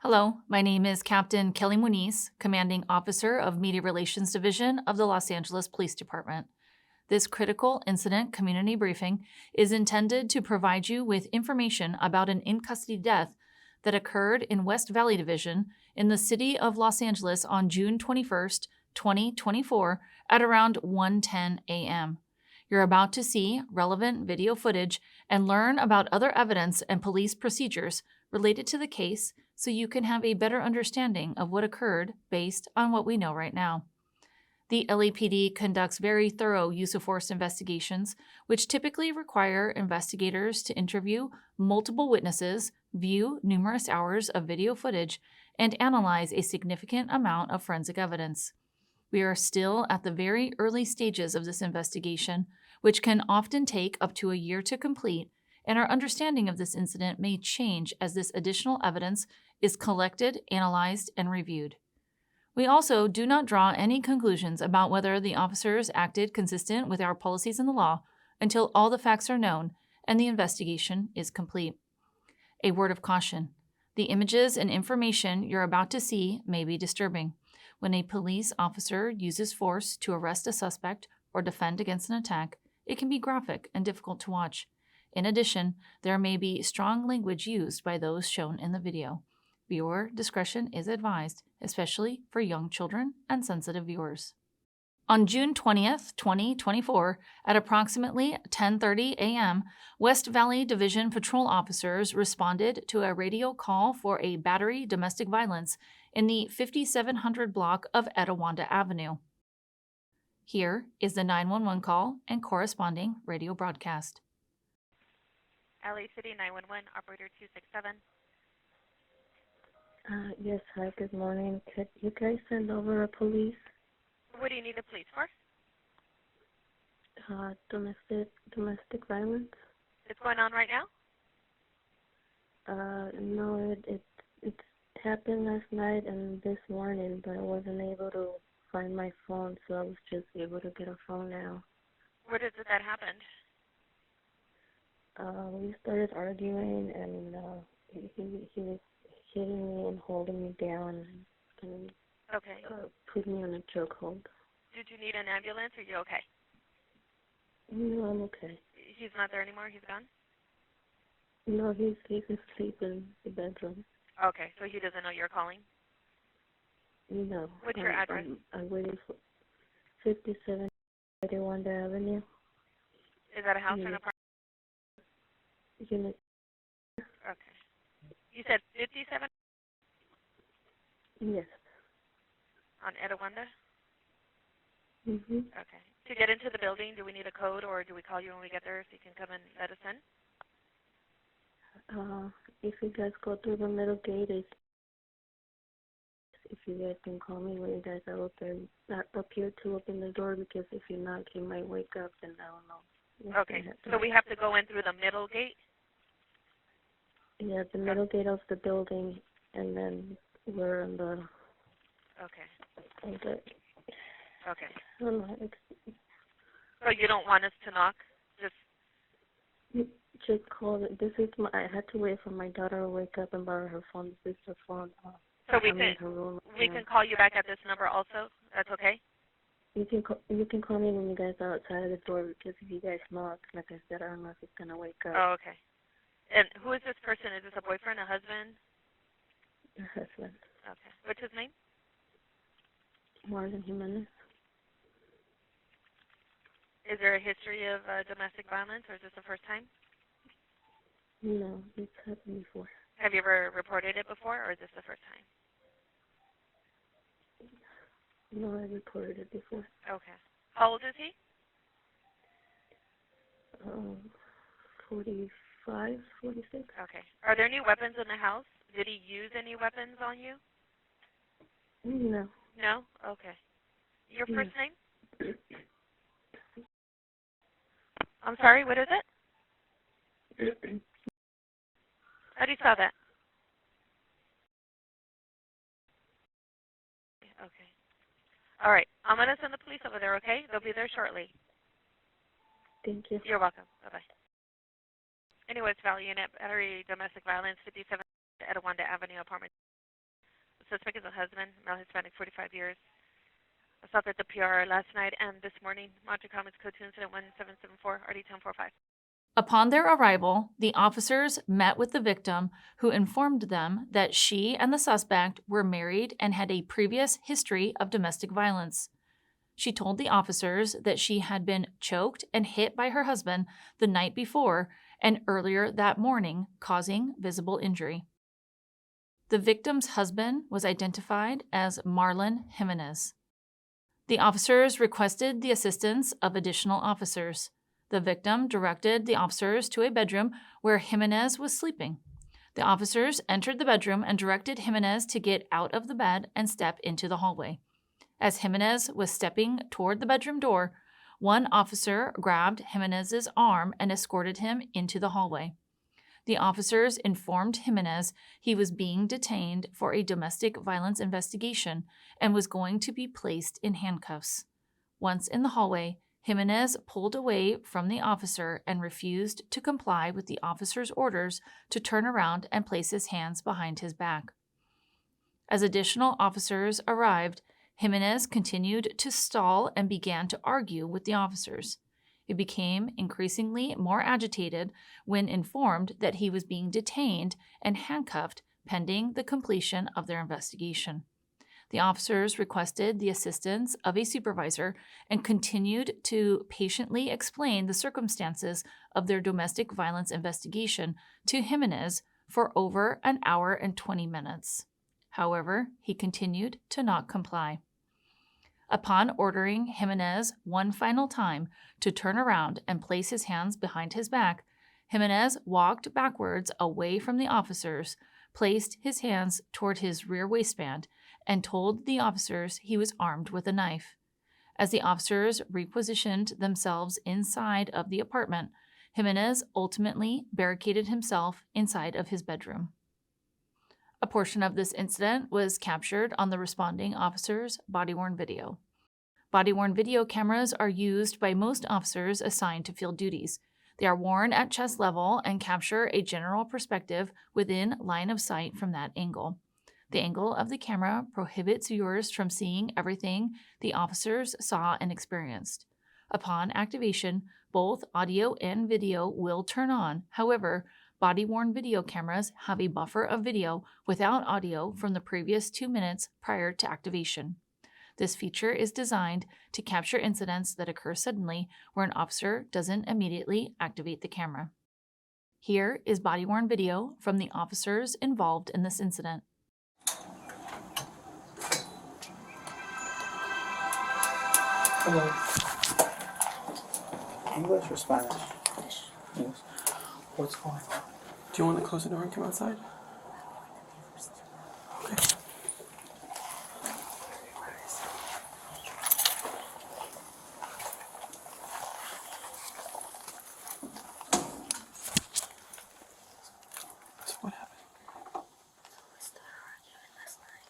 Hello, my name is Captain Kelly Muniz, Commanding Officer of Media Relations Division of the Los Angeles Police Department. This critical incident community briefing is intended to provide you with information about an in-custody death that occurred in West Valley Division in the city of Los Angeles on June 21st, 2024 at around 1:10 a.m. You're about to see relevant video footage and learn about other evidence and police procedures related to the case so you can have a better understanding of what occurred based on what we know right now. The LAPD conducts very thorough use of force investigations, which typically require investigators to interview multiple witnesses, view numerous hours of video footage, and analyze a significant amount of forensic evidence. We are still at the very early stages of this investigation, which can often take up to a year to complete, and our understanding of this incident may change as this additional evidence is collected, analyzed, and reviewed. We also do not draw any conclusions about whether the officers acted consistent with our policies and the law until all the facts are known and the investigation is complete. A word of caution: the images and information you're about to see may be disturbing. When a police officer uses force to arrest a suspect or defend against an attack, it can be graphic and difficult to watch. In addition, there may be strong language used by those shown in the video. Viewer discretion is advised, especially for young children and sensitive viewers. On June 20th, 2024, at approximately 10:30 a.m., West Valley Division patrol officers responded to a radio call for a battery domestic violence in the 5700 block of Etiwanda Avenue. Here is the 911 call and corresponding radio broadcast. LA City 911, operator 267. Yes, hi, good morning. Could you guys send over a police? What do you need the police for? Domestic violence? It's going on right now? No, it happened last night and this morning, but I wasn't able to find my phone, so I was just able to get a phone now. What is it that happened? We started arguing, and he was hitting me and holding me down and Okay. put me on a chokehold. Did you need an ambulance? Or are you okay? No, I'm okay. He's not there anymore? He's gone? No, he's asleep in the bedroom. Okay, so he doesn't know you're calling? No. What's your address? I'm waiting for 57 Etiwanda Avenue. Is that a house or an apartment? Unit. Okay. You said 57? Yes. On Etiwanda? Mm-hmm. Okay. To get into the building, do we need a code, or do we call you when we get there so you can come and let us in? If you guys go through the middle gate, if you guys can call me when you guys are up here to open the door, because if you're not, you might wake up and I don't know. Okay, so we have to go in through the middle gate? Yeah, the middle gate of the building, and then we're on the... Okay. Okay. I don't know, So you don't want us to knock? just call it. I had to wait for my daughter to wake up and borrow her phone. This is her phone. So we can call you back at this number also? That's okay? You can call me when you guys are outside of the door, because if you guys knock, like I said, I don't know if it's gonna wake up. Oh, okay. And who is this person? Is this a boyfriend, a husband? A husband. Okay. What's his name? Marlon Jimenez. Is there a history of domestic violence, or is this the first time? No, it's happened before. Have you ever reported it before, or is this the first time? No, I reported it before. Okay. How old is he? 45, 46. Okay. Are there any weapons in the house? Did he use any weapons on you? No. No? Okay. Your first name? I'm sorry, what is it? How do you spell that? Okay. All right. I'm going to send the police over there, okay? They'll be there shortly. Thank you. You're welcome. Bye-bye. Anyways, Valley Unit, Battery Domestic Violence, 57 Etiwanda Avenue, apartment suspect is a husband, male Hispanic, 45 years. Assault at the PR last night and this morning. Monterey Comics Code 2 Incident 1774, RD 1045. Upon their arrival, the officers met with the victim, who informed them that she and the suspect were married and had a previous history of domestic violence. She told the officers that she had been choked and hit by her husband the night before and earlier that morning, causing visible injury. The victim's husband was identified as Marlon Jimenez. The officers requested the assistance of additional officers. The victim directed the officers to a bedroom where Jimenez was sleeping. The officers entered the bedroom and directed Jimenez to get out of the bed and step into the hallway. As Jimenez was stepping toward the bedroom door, one officer grabbed Jimenez's arm and escorted him into the hallway. The officers informed Jimenez he was being detained for a domestic violence investigation and was going to be placed in handcuffs. Once in the hallway, Jimenez pulled away from the officer and refused to comply with the officer's orders to turn around and place his hands behind his back. As additional officers arrived, Jimenez continued to stall and began to argue with the officers. He became increasingly more agitated when informed that he was being detained and handcuffed pending the completion of their investigation. The officers requested the assistance of a supervisor and continued to patiently explain the circumstances of their domestic violence investigation to Jimenez for over an hour and 20 minutes. However, he continued to not comply. Upon ordering Jimenez one final time to turn around and place his hands behind his back, Jimenez walked backwards away from the officers, placed his hands toward his rear waistband, and told the officers he was armed with a knife. As the officers repositioned themselves inside of the apartment, Jimenez ultimately barricaded himself inside of his bedroom. A portion of this incident was captured on the responding officer's body-worn video. Body-worn video cameras are used by most officers assigned to field duties. They are worn at chest level and capture a general perspective within line of sight from that angle. The angle of the camera prohibits viewers from seeing everything the officers saw and experienced. Upon activation, both audio and video will turn on. However, body-worn video cameras have a buffer of video without audio from the previous 2 minutes prior to activation. This feature is designed to capture incidents that occur suddenly where an officer doesn't immediately activate the camera. Here is body-worn video from the officers involved in this incident. Hello. English or Spanish? English. What's going on? Do you want to close the door and come outside? Okay. So what happened? We started arguing last night.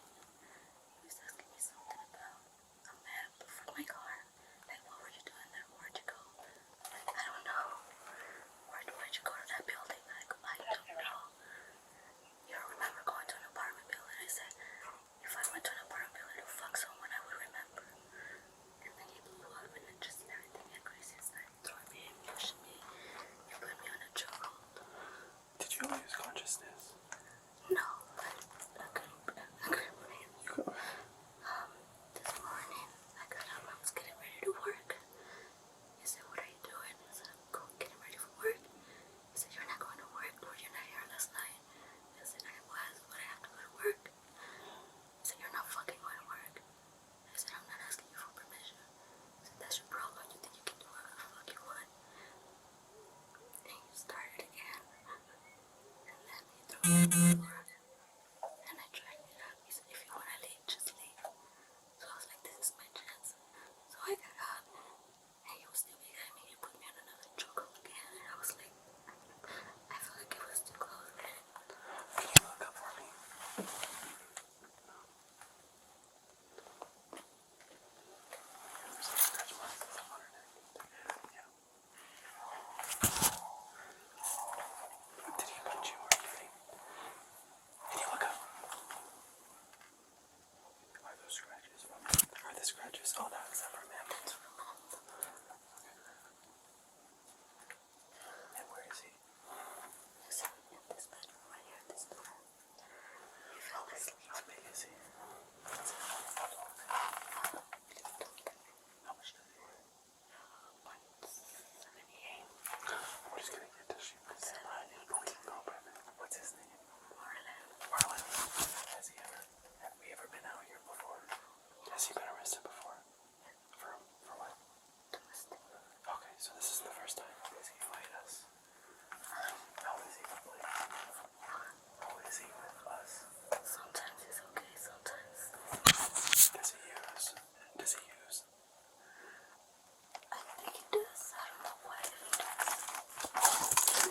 He was asking me something about a map for my car. Like, what were you doing there? Where'd you go? I don't know. Where'd you go to that building? I don't know.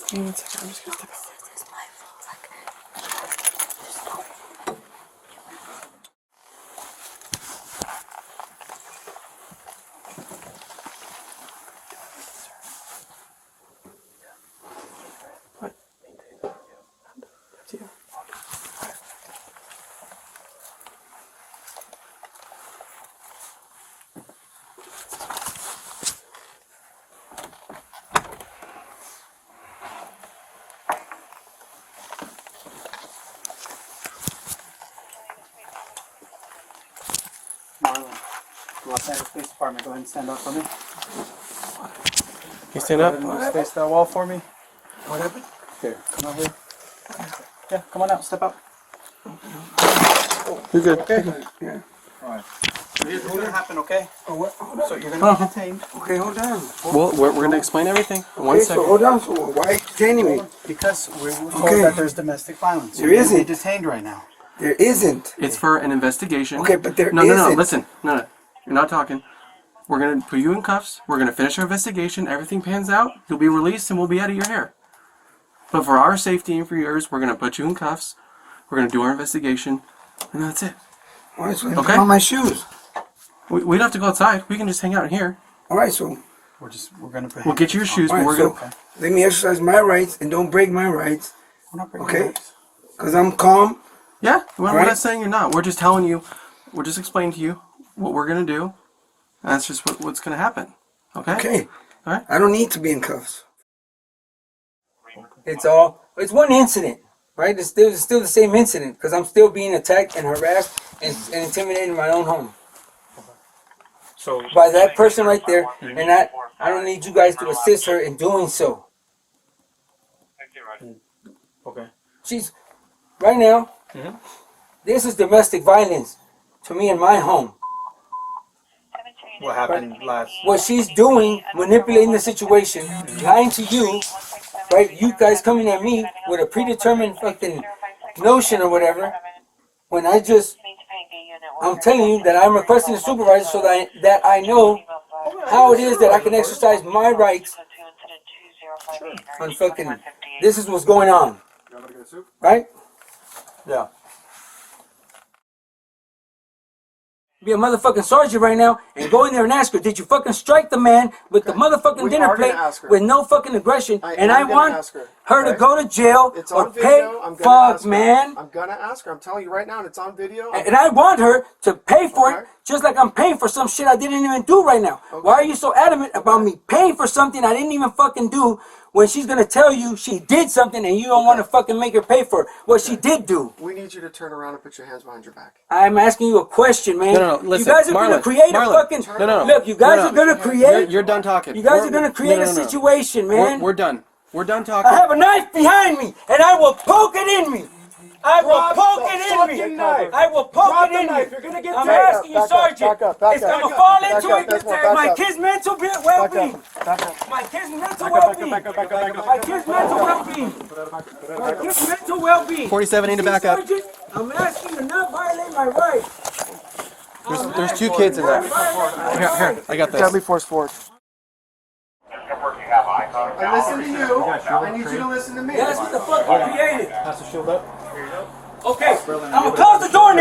Give me 1 second. I'm just gonna step out. It's my fault. Like, What? Up to you. Marlon, Los Angeles Police Department, go ahead and stand up for me. Can you stand Go up? ahead and just face that wall for me. What happened? Here, come out here. Yeah, come on out, step out. You're good. Okay. Yeah. Alright. So here's what's gonna happen, okay? Oh, what? Hold on. So you're gonna be detained. Okay, hold on. Well, we're gonna explain everything. One Okay, second. so hold on. So why are you detaining me? Because we were told Okay. that there's domestic violence. There You're gonna be isn't. detained right now. There isn't. It's for an investigation. Okay, but there No, isn't. listen. No. You're not talking. We're gonna put you in cuffs. We're gonna finish our investigation. Everything pans out. You'll be released and we'll be out of your hair. But for our safety and for yours, we're gonna put you in cuffs. We're gonna do our investigation, and that's it. All right, so Okay. put on my shoes. We don't have to go outside. We can just hang out in here. All right, so We're gonna put We'll get you your shoes, all but right, we're so gonna. let me exercise my rights and don't break my rights, We're not breaking okay? rights. Because I'm calm. Yeah, we're Alright. not saying you're not. We're just telling you. We're just explaining to you what we're gonna do. And that's just what's gonna happen. Okay. Okay. All right. I don't need to be in cuffs. It's one incident, right? It's still the same incident because I'm still being attacked and harassed and intimidated in my own home So by that person right there, and I don't need you guys to assist her in doing so. okay. She's right now. This is domestic violence to me in my home. What happened last? What she's doing, manipulating the situation, lying to you, right? You guys coming at me with a predetermined fucking notion or whatever, when I'm telling you that I'm requesting a supervisor so that I know how it is that I can exercise my rights on fucking, this is what's going on, right? Yeah. Be a motherfucking sergeant right now and go in there and ask her, did you fucking strike the man with the motherfucking We dinner are gonna plate ask her. with no fucking aggression? And am I gonna want ask her, her to okay? go to jail It's or on pay. video. I'm gonna Fuck, ask her. man. I'm gonna ask her. I'm telling you right now, and it's on video. And I want her to pay for it Okay. just like I'm paying for some shit I didn't even do right now. Why are you so adamant about me paying for something I didn't even fucking do when she's gonna tell you she did something and you don't want to fucking make her pay for it? What she did do. We need you to turn around and put your hands behind your back. I'm asking you a question, man. No, listen, you guys are gonna Marlon, create Marlon, a fucking. no. Look, you guys are gonna create. You're done talking. You guys are gonna create a situation, man. We're done. We're done talking. I have a knife behind me, and I will poke it in me. I will poke it in me. I will poke it in me. You're gonna get I'm taken. asking you, Sergeant. It's gonna fall into it. My kid's mental well-being. My kid's mental well-being. My kid's mental well-being. My kid's mental well-being. 47 need to back up. Sergeant, I'm asking you to not violate my rights. There's two kids in there. Here, I got this. Deadly force forward. I listen to you. I need you to listen to me. That's what the fuck you created. Pass the shield up. Okay, I'm gonna close the door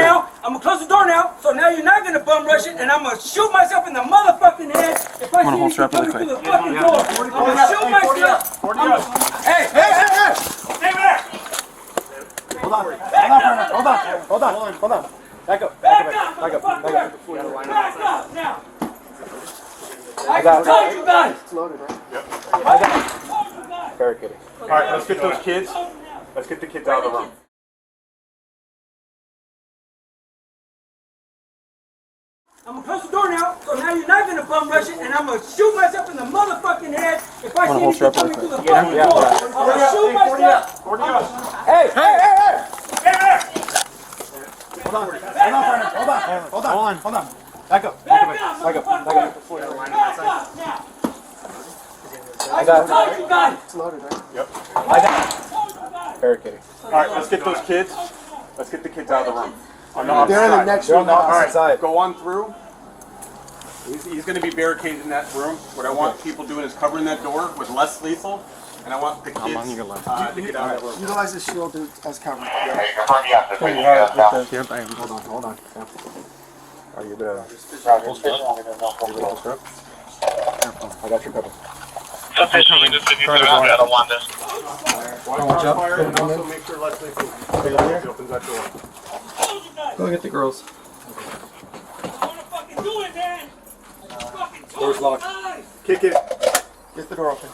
now. So now you're not gonna bum rush it, and I'm gonna shoot myself in the motherfucking head if I see you coming through the fucking door. I'm gonna shoot myself. Hey! Stay there! Hold on. Back up. Back up now! I told you guys! It's loaded, right? Barricaded. All right, let's get those kids. Let's get the kids out of the room. I'm gonna close the door now, so now you're not gonna bum rush it, and I'm gonna shoot myself in the motherfucking head if I see you coming through the fucking door. I'm gonna shoot myself. Hey! Hold on. Back up. Back up now! I told you guys! It's loaded, right? Yep. Barricaded. All right, let's get those kids. Let's get the kids out of the room. On the They're in the opposite next side. room. All right, side. go on through. He's going to be barricaded in that room. What I want people doing is covering that door with less lethal And I want the kids I'm on your left. to get out of that room. Utilize the shield as cover. Yep, I am. Hold on. Sam. Are you the... I got your cover. Sufficient distribution of Etiwanda. Watch out. And also make sure Leslie opens that door. Go get the girls. Door's locked. Kick it. Get the door open.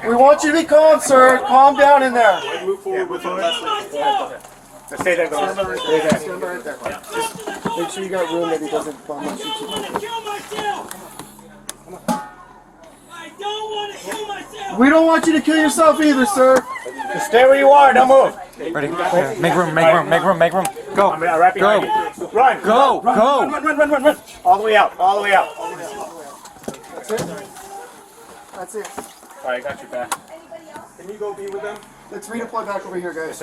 We want you to be calm, sir. Calm down in there. Move forward with Leslie. Stay there, guys. Stand right there. Just make sure you got room that he doesn't bomb and shoot you. We don't want you to kill yourself either, sir. Just stay where you are, don't move. Ready? Make room. Go. I'm wrapping Go. Run. Go. Run. All the way out. That's it. Alright, I got your back. Can you go be with them? Let's redeploy back over here, guys.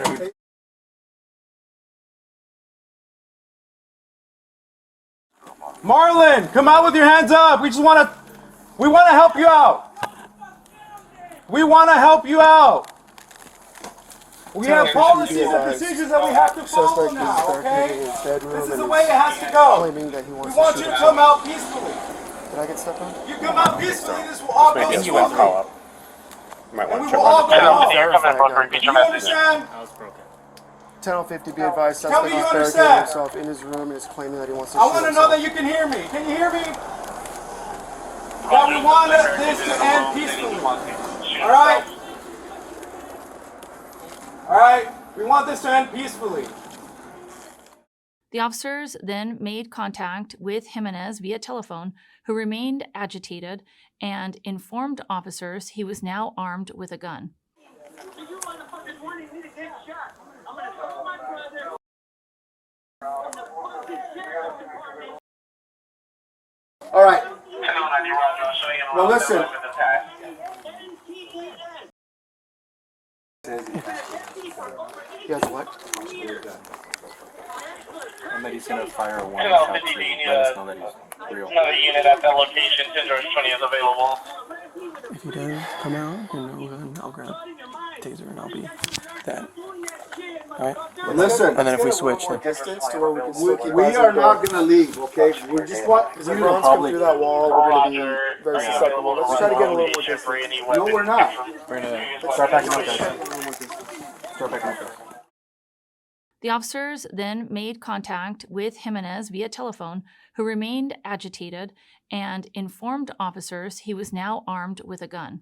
Marlon, come out with your hands up. We want to help you out. We have policies and procedures that we have to follow Suspect now, is barricaded in okay? his bedroom This is and the way it has to go. claiming that he We wants want to you shoot to us. come out peacefully. Did I get stepped on? You come out peacefully, this will all go smoothly. And Might we want to will check all on go the home. Verify, Do you understand? 10:50, be advised, Tell suspect me is you barricading understand. himself in his room and is claiming that he wants to I shoot want to know himself. that you can hear me. Can you hear me? That we want this to end peacefully. All right? All right? We want this to end peacefully. The officers then made contact with Jimenez via telephone, who remained agitated and informed officers he was now armed with a gun. All right. Now listen. Yes, what? And that he's gonna fire a warning shot to let us know that he's real. Another unit at that location, 10-20 is available. If he does come out, then I'll grab taser and I'll be that. Alright? Listen. And then if we switch, then Distance to where we can still keep We eyes are on the not door. going to leave, okay? We just want Because if rounds come through that wall, we're going to be very susceptible. Let's try to get a little more distance. No, we're not. we're gonna start backing up, guys. Start backing up, guys. The officers then made contact with Jimenez via telephone, who remained agitated and informed officers he was now armed with a gun.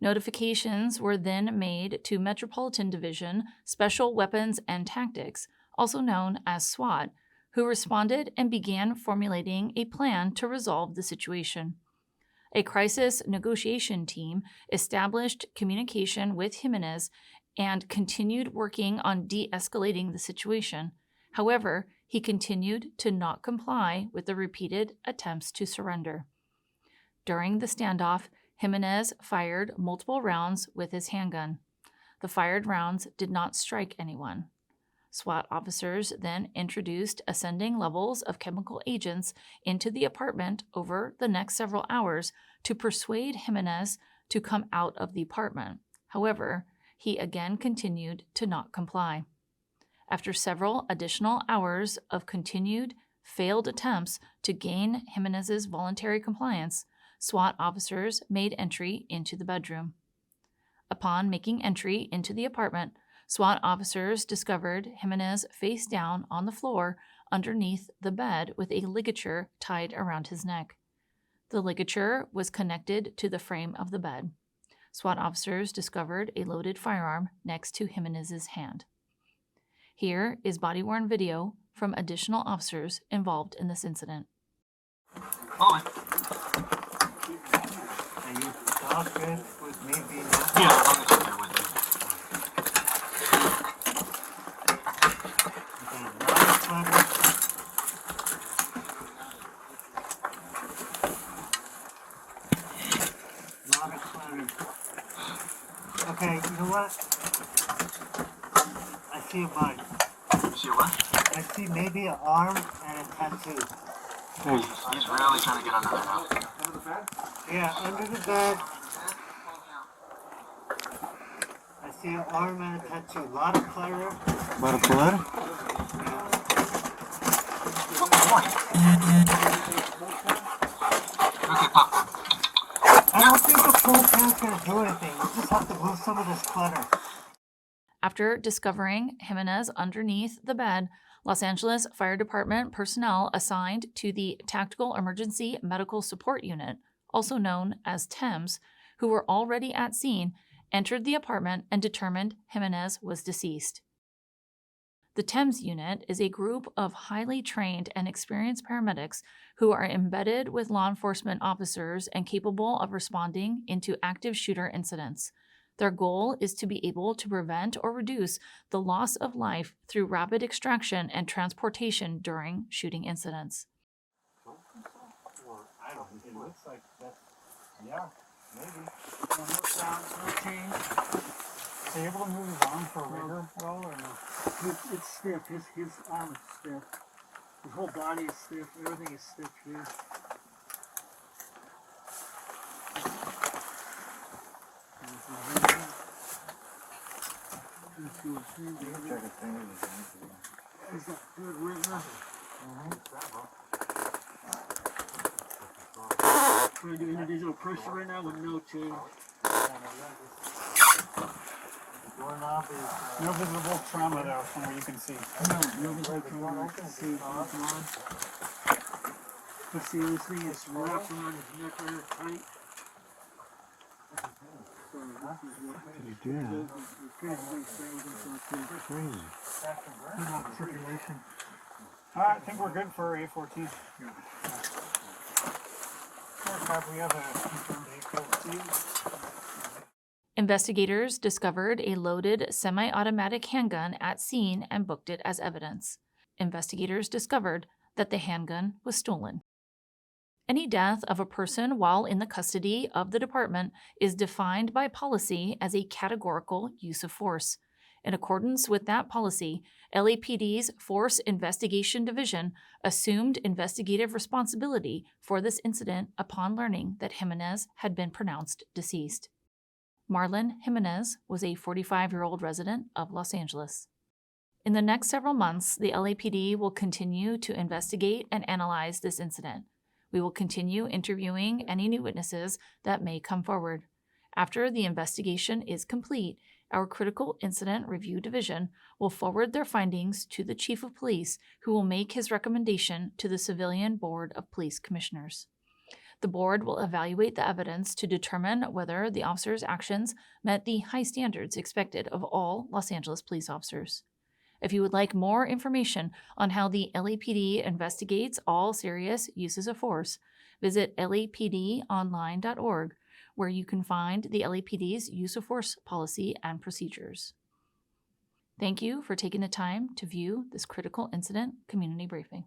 Notifications were then made to Metropolitan Division Special Weapons and Tactics, also known as SWAT, who responded and began formulating a plan to resolve the situation. A crisis negotiation team established communication with Jimenez and continued working on de-escalating the situation. However, he continued to not comply with the repeated attempts to surrender. During the standoff, Jimenez fired multiple rounds with his handgun. The fired rounds did not strike anyone. SWAT officers then introduced ascending levels of chemical agents into the apartment over the next several hours to persuade Jimenez to come out of the apartment. However, he again continued to not comply. After several additional hours of continued failed attempts to gain Jimenez's voluntary compliance, SWAT officers made entry into the bedroom. Upon making entry into the apartment, SWAT officers discovered Jimenez face down on the floor underneath the bed with a ligature tied around his neck. The ligature was connected to the frame of the bed. SWAT officers discovered a loaded firearm next to Jimenez's hand. Here is body-worn video from additional officers involved in this incident. Are you talking with me being Okay, you know what? I see a body. You see what? I see maybe an arm and a tattoo. He's really trying to get under there now. Yeah, under the bed. I see an arm and a tattoo. A lot of clutter. A lot of blood? I don't think the full pan's gonna do anything. You just have to move some of this clutter. After discovering Jimenez underneath the bed, Los Angeles Fire Department personnel assigned to the Tactical Emergency Medical Support Unit, also known as TEMS, who were already at scene, entered the apartment and determined Jimenez was deceased. The TEMS unit is a group of highly trained and experienced paramedics who are embedded with law enforcement officers and capable of responding into active shooter incidents. Their goal is to be able to prevent or reduce the loss of life through rapid extraction and transportation during shooting incidents. I don't know. It looks like that's, yeah, maybe. No sounds, no change. Is he able to move his arm for a rigor at all or no? It's stiff. His arm is stiff. His whole body is stiff. Everything is stiff here. Is that good rigor? Trying to do individual pressure right now with no change. No visible trauma though, from what you can see. No visible trauma. You can see. But see, this thing is wrapped around his neck rather tight. Circulation. I think we're good for A14. We have a A14. Investigators discovered a loaded semi-automatic handgun at scene and booked it as evidence. Investigators discovered that the handgun was stolen. Any death of a person while in the custody of the department is defined by policy as a categorical use of force. In accordance with that policy, LAPD's Force Investigation Division assumed investigative responsibility for this incident upon learning that Jimenez had been pronounced deceased. Marlon Jimenez was a 45-year-old resident of Los Angeles. In the next several months, the LAPD will continue to investigate and analyze this incident. We will continue interviewing any new witnesses that may come forward. After the investigation is complete, our Critical Incident Review Division will forward their findings to the Chief of Police, who will make his recommendation to the Civilian Board of Police Commissioners. The board will evaluate the evidence to determine whether the officer's actions met the high standards expected of all Los Angeles police officers. If you would like more information on how the LAPD investigates all serious uses of force, visit lapdonline.org, where you can find the LAPD's use of force policy and procedures. Thank you for taking the time to view this critical incident community briefing.